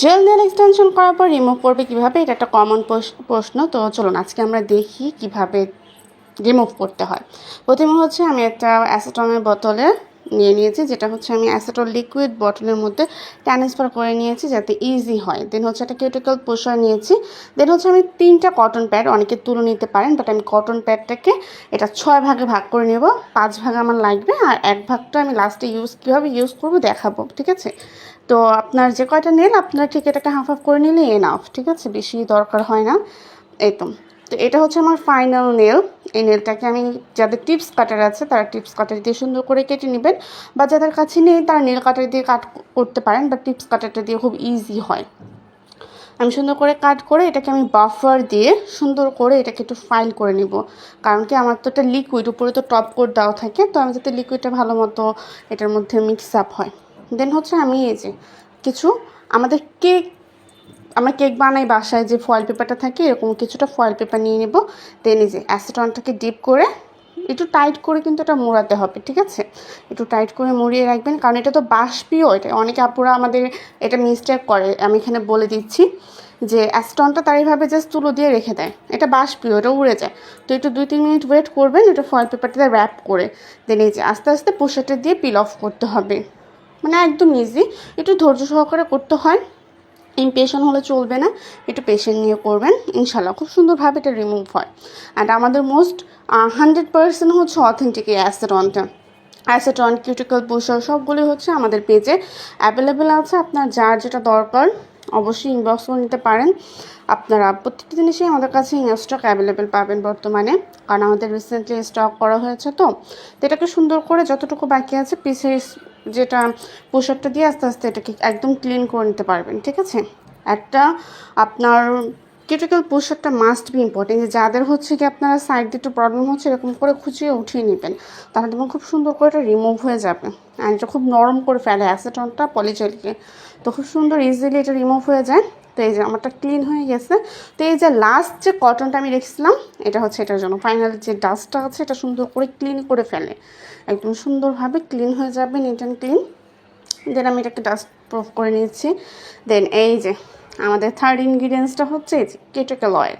Jail nail extension করার পর remove করবে কীভাবে, এটা একটা কমন প্রশ্ন। তো চলুন আজকে আমরা দেখি কিভাবে রিমুভ করতে হয়। প্রথমে হচ্ছে আমি একটা অ্যাসেটনের বোতলে নিয়ে নিয়েছি, যেটা হচ্ছে আমি অ্যাসেটল লিকুইড বটলের মধ্যে ট্রান্সফার করে নিয়েছি যাতে ইজি হয়। দেন হচ্ছে একটা কিউটিকল পুশার নিয়েছি। দেন হচ্ছে আমি 3টা কটন প্যাড, অনেকে তুলে নিতে পারেন, বাট আমি কটন প্যাডটাকে এটা 6 ভাগে ভাগ করে নেব। 5 ভাগ আমার লাগবে, আর 1 ভাগটা আমি লাস্টে কীভাবে ইউজ করবো দেখাবো, ঠিক আছে? তো আপনার যে কয়টা নেল আপনার ঠিক এটাকে হাফ হাফ করে নিলে এনাফ, ঠিক আছে? বেশি দরকার হয় না। এই তো এটা হচ্ছে আমার ফাইনাল নেল। এই নেলটাকে আমি, যাদের টিপস কাটার আছে তারা টিপস কাটার দিয়ে সুন্দর করে কেটে নেবেন, বা যাদের কাছে নেই তারা নেল কাটার দিয়ে কাট করতে পারেন, বা টিপস কাটারটা দিয়ে খুব ইজি হয়। আমি সুন্দর করে কাট করে এটাকে আমি বাফার দিয়ে সুন্দর করে এটাকে একটু ফাইল করে নিব, কারণ কি আমার তো এটা লিকুইড, উপরে তো টপ কোট দেওয়া থাকে, তো আমি যাতে লিকুইডটা ভালো মতো এটার মধ্যে মিক্স আপ হয়। দেন হচ্ছে আমি এই যে কিছু আমাদের আমরা কেক বানাই বাসায়, যে ফয়েল পেপারটা থাকে এরকম কিছুটা ফয়েল পেপার নিয়ে নেব। দেন এই যে অ্যাসেটনটাকে ডিপ করে একটু টাইট করে কিন্তু এটা মোড়াতে হবে, ঠিক আছে? একটু টাইট করে মুড়িয়ে রাখবেন, কারণ এটা তো বাষ্পীয়। এটা অনেকে আপুরা আমাদের এটা মিস্টেক করে, আমি এখানে বলে দিচ্ছি যে অ্যাসেটনটা তার এইভাবে জাস্ট তুলো দিয়ে রেখে দেয়, এটা বাষ্পীয়, এটা উড়ে যায়। তো একটু 2-3 মিনিট ওয়েট করবেন, এটা ফয়েল পেপারটাতে র্যাপ করে। দেন এই যে আস্তে আস্তে পোশাকটা দিয়ে পিল অফ করতে হবে, মানে একদম ইজি। একটু ধৈর্য সহকারে করতে হয়, ইমপেশেন্ট হলে চলবে না, একটু পেশেন্ট নিয়ে করবেন, ইনশাল্লাহ খুব সুন্দরভাবে এটা রিমুভ হয়। অ্যান্ড আমাদের মোস্ট 100% হচ্ছে অথেন্টিক এই অ্যাসেটন কিউটিকল পুশার সবগুলি হচ্ছে আমাদের পেজে অ্যাভেলেবেল আছে। আপনার যার যেটা দরকার অবশ্যই ইনবক্স করে নিতে পারেন। আপনারা প্রত্যেকটি জিনিসই আমাদের কাছে ইন স্টক অ্যাভেলেবেল পাবেন বর্তমানে, কারণ আমাদের রিসেন্টলি স্টক করা হয়েছে। তো এটাকে সুন্দর করে যতটুকু বাকি আছে পিসের যেটা পোশাকটা দিয়ে আস্তে আস্তে এটাকে একদম ক্লিন করে নিতে পারবেন, ঠিক আছে? একটা আপনার কিউটিকল পোশাকটা মাস্ট বি ইম্পর্টেন্ট, যে যাদের হচ্ছে কি আপনারা সাইড দিয়ে একটু প্রবলেম হচ্ছে এরকম করে খুঁচিয়ে উঠিয়ে নেবেন, তাহলে দেখুন খুব সুন্দর করে এটা রিমুভ হয়ে যাবে। অ্যান্ড এটা খুব নরম করে ফেলে অ্যাসেটনটা পলিজেলকে, তো খুব সুন্দর ইজিলি এটা রিমুভ হয়ে যায়। তো এই যে আমারটা ক্লিন হয়ে গেছে। তো এই যে লাস্ট যে কটনটা আমি রেখেছিলাম এটা হচ্ছে এটার জন্য, ফাইনাল যে ডাস্টটা আছে এটা সুন্দর করে ক্লিন করে ফেলে, একদম সুন্দরভাবে ক্লিন হয়ে যাবে, নিট অ্যান্ড ক্লিন। দেন আমি এটাকে ডাস্ট প্রুফ করে নিয়েছি। দেন এই যে আমাদের থার্ড ইনগ্রিডিয়েন্টসটা হচ্ছে এই যে কিউটিকল অয়েল।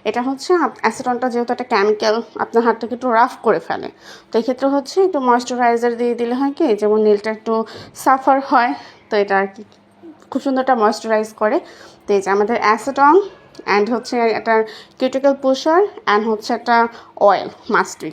এটা হচ্ছে অ্যাসেটনটা যেহেতু একটা কেমিক্যাল আপনার হাতটাকে একটু রাফ করে ফেলে, তো এক্ষেত্রে হচ্ছে একটু ময়েশ্চারাইজার দিয়ে দিলে হয় কি, যেমন নেলটা একটু সাফার হয়, তো এটা আর কি খুব সুন্দরটা ময়েশ্চারাইজ করে। তো এই যে আমাদের অ্যাসেটন অ্যান্ড হচ্ছে একটা কিউটিকল পুশার অ্যান্ড হচ্ছে একটা অয়েল মাস্ট বি,